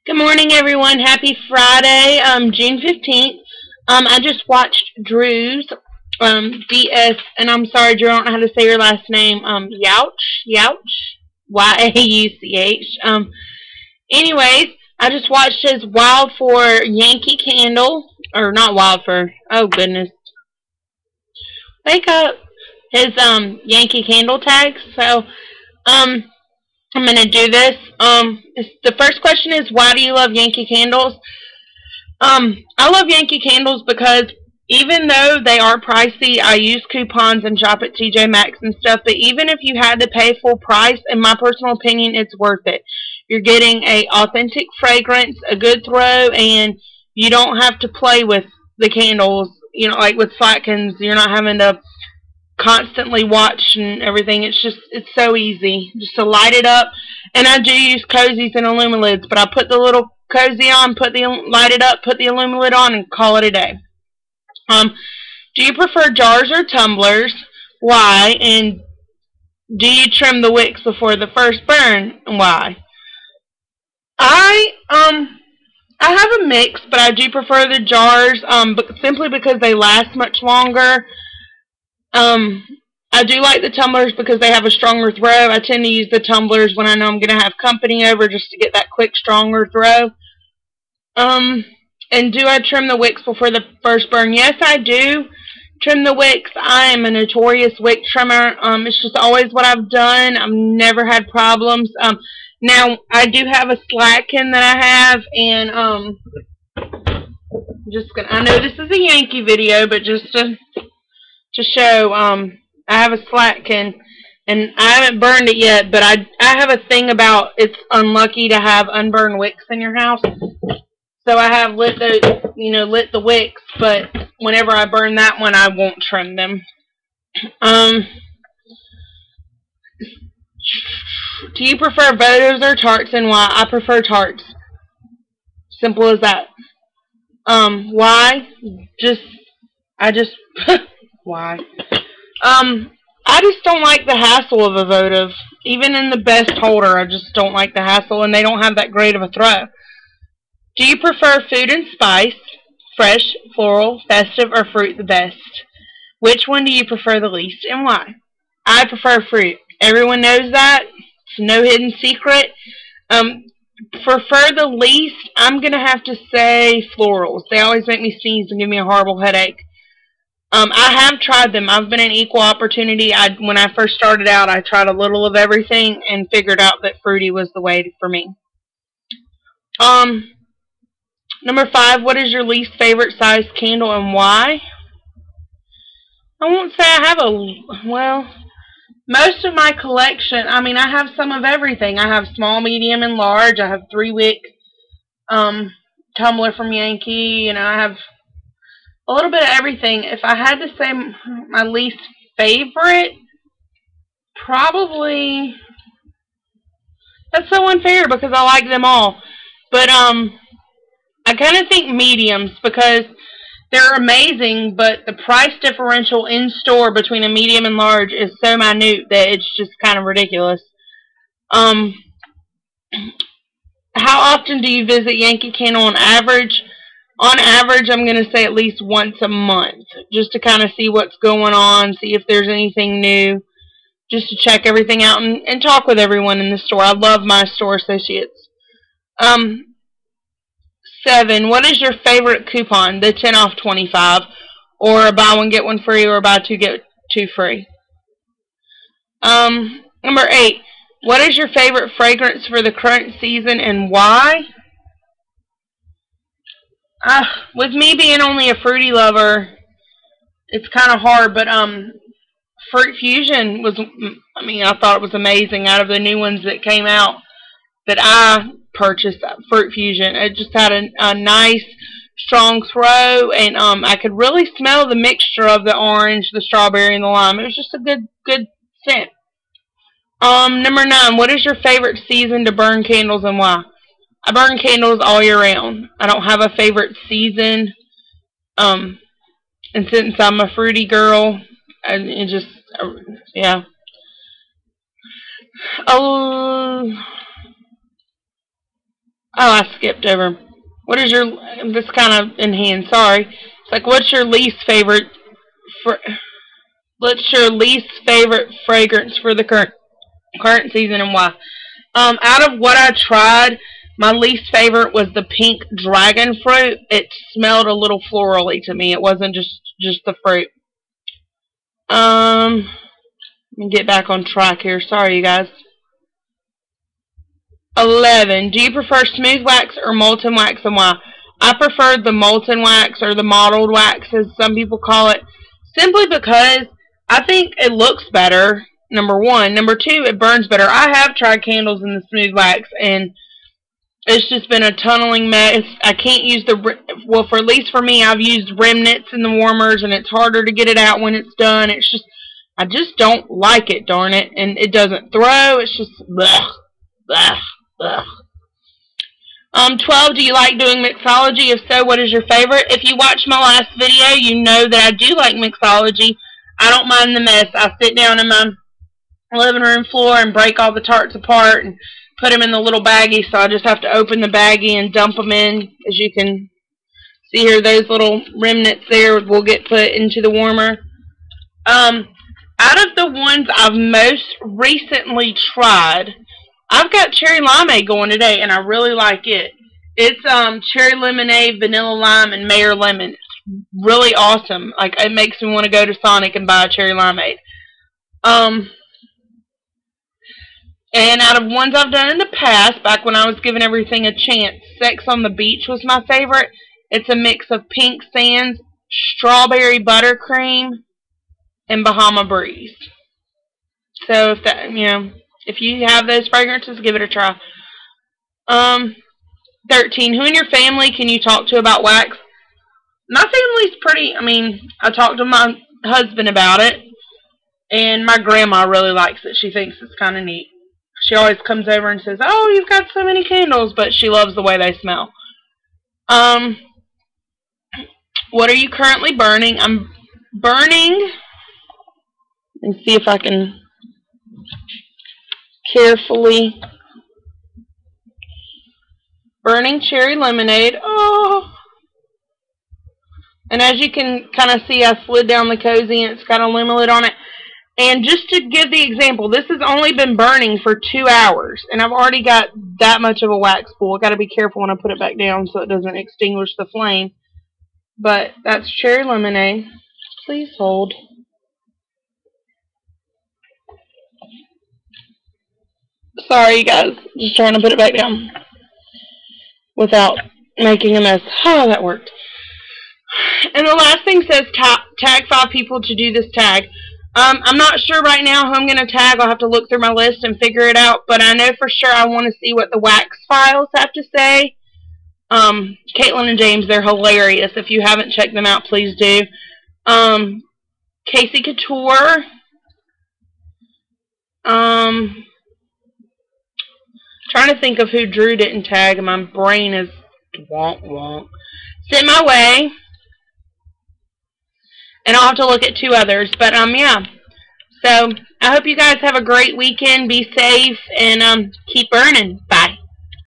Good morning, everyone. Happy Friday, June 15th. I just watched Drew's DS, and I'm sorry, Drew, I don't know how to say your last name. Youch, Yauch. Anyways, I just watched his Wild for Yankee Candle, or not Wild for, oh goodness, wake up. His Yankee Candle tags. So, um, I'm gonna do this. The first question is, why do you love Yankee Candles? I love Yankee Candles because even though they are pricey, I use coupons and shop at TJ Maxx and stuff. But even if you had to pay full price, in my personal opinion, it's worth it. You're getting a authentic fragrance, a good throw, and you don't have to play with the candles. You know, like with Slatkins, you're not having to constantly watch and everything. It's so easy just to light it up. And I do use cozies and Illumilids, but I put the little cozy on, light it up, put the Illumilid on, and call it a day. Do you prefer jars or tumblers? Why? And do you trim the wicks before the first burn? And why? I I have a mix, but I do prefer the jars simply because they last much longer. Um, I do like the tumblers because they have a stronger throw. I tend to use the tumblers when I know I'm going to have company over just to get that quick, stronger throw. Um, and do I trim the wicks before the first burn? Yes, I do trim the wicks. I am a notorious wick trimmer. It's just always what I've done. I've never had problems. Now, I do have a Slatkin that I have, and I know this is a Yankee video, but just to show, I have a Slatkin, and I haven't burned it yet, but I have a thing about it's unlucky to have unburned wicks in your house. So I have lit the wicks, but whenever I burn that one, I won't trim them. Do you prefer Votives or Tarts, and why? I prefer Tarts. Simple as that. Why? Just I just why? I just don't like the hassle of a votive. Even in the best holder, I just don't like the hassle, and they don't have that great of a throw. Do you prefer food and spice, fresh, floral, festive, or fruit the best? Which one do you prefer the least, and why? I prefer fruit. Everyone knows that. It's no hidden secret. Um, prefer the least, I'm going to have to say florals. They always make me sneeze and give me a horrible headache. I have tried them. I've been an equal opportunity. When I first started out, I tried a little of everything and figured out that fruity was the way for me. Number 5, what is your least favorite size candle and why? I won't say I have most of my collection, I have some of everything. I have small, medium, and large. I have 3-wick tumbler from Yankee, I have a little bit of everything. If I had to say my least favorite, probably, that's so unfair because I like them all. But I kind of think mediums because they're amazing, but the price differential in store between a medium and large is so minute that it's just kind of ridiculous. How often do you visit Yankee Candle on average? On average, I'm going to say at least once a month, just to kind of see what's going on, see if there's anything new, just to check everything out and talk with everyone in the store. I love my store associates. 7, what is your favorite coupon? The 10 off 25, or a buy one get one free, or buy two get two free. Number 8, what is your favorite fragrance for the current season and why? With me being only a fruity lover, it's kind of hard, but Fruit Fusion was, I thought it was amazing. Out of the new ones that came out that I purchased, Fruit Fusion, it just had a nice, strong throw, and I could really smell the mixture of the orange, the strawberry, and the lime. It was just a good scent. Number 9, what is your favorite season to burn candles and why? I burn candles all year round. I don't have a favorite season. And since I'm a fruity girl, it just, yeah. Oh, I skipped over. What is your, this kind of in hand, sorry. It's like, what's your least favorite, what's your least favorite fragrance for the current season and why? Out of what I tried, my least favorite was the pink dragon fruit. It smelled a little florally to me. It wasn't just the fruit. Let me get back on track here. Sorry, you guys. 11. Do you prefer smooth wax or molten wax and why? I prefer the molten wax or the mottled wax as some people call it, simply because I think it looks better, number one. Number two, it burns better. I have tried candles in the smooth wax and it's just been a tunneling mess. I can't use well, for at least for me, I've used remnants in the warmers and it's harder to get it out when it's done. It's just, I just don't like it, darn it. And it doesn't throw. It's just, blech, blech, blech. 12, do you like doing mixology? If so, what is your favorite? If you watched my last video, you know that I do like mixology. I don't mind the mess. I sit down in my living room floor and break all the tarts apart and put them in the little baggie, so I just have to open the baggie and dump them in. As you can see here, those little remnants there will get put into the warmer. Out of the ones I've most recently tried, I've got cherry limeade going today, and I really like it. It's cherry lemonade, vanilla lime, and Mayor lemon. It's really awesome. Like, it makes me want to go to Sonic and buy a cherry limeade. And out of ones I've done in the past, back when I was giving everything a chance, Sex on the Beach was my favorite. It's a mix of pink sands, strawberry buttercream, and Bahama Breeze. So if that, if you have those fragrances, give it a try. 13. Who in your family can you talk to about wax? My family's pretty, I talked to my husband about it, and my grandma really likes it. She thinks it's kind of neat. She always comes over and says, oh, you've got so many candles, but she loves the way they smell. What are you currently burning? I'm burning, and see if I can carefully, burning cherry lemonade. Oh! And as you can kind of see, I slid down the cozy and it's got a lima lid on it. And just to give the example, this has only been burning for 2 hours. And I've already got that much of a wax pool. I've got to be careful when I put it back down so it doesn't extinguish the flame. But that's cherry lemonade. Please hold. Sorry, you guys. Just trying to put it back down without making a mess. Oh, that worked. And the last thing says tag 5 people to do this tag. I'm not sure right now who I'm going to tag. I'll have to look through my list and figure it out. But I know for sure I want to see what the wax files have to say. Caitlin and James, they're hilarious. If you haven't checked them out, please do. Casey Couture. Trying to think of who Drew didn't tag, and my brain is wonk wonk. Sent my way. And I'll have to look at 2 others. But, yeah. So, I hope you guys have a great weekend. Be safe. And, keep burning. Bye.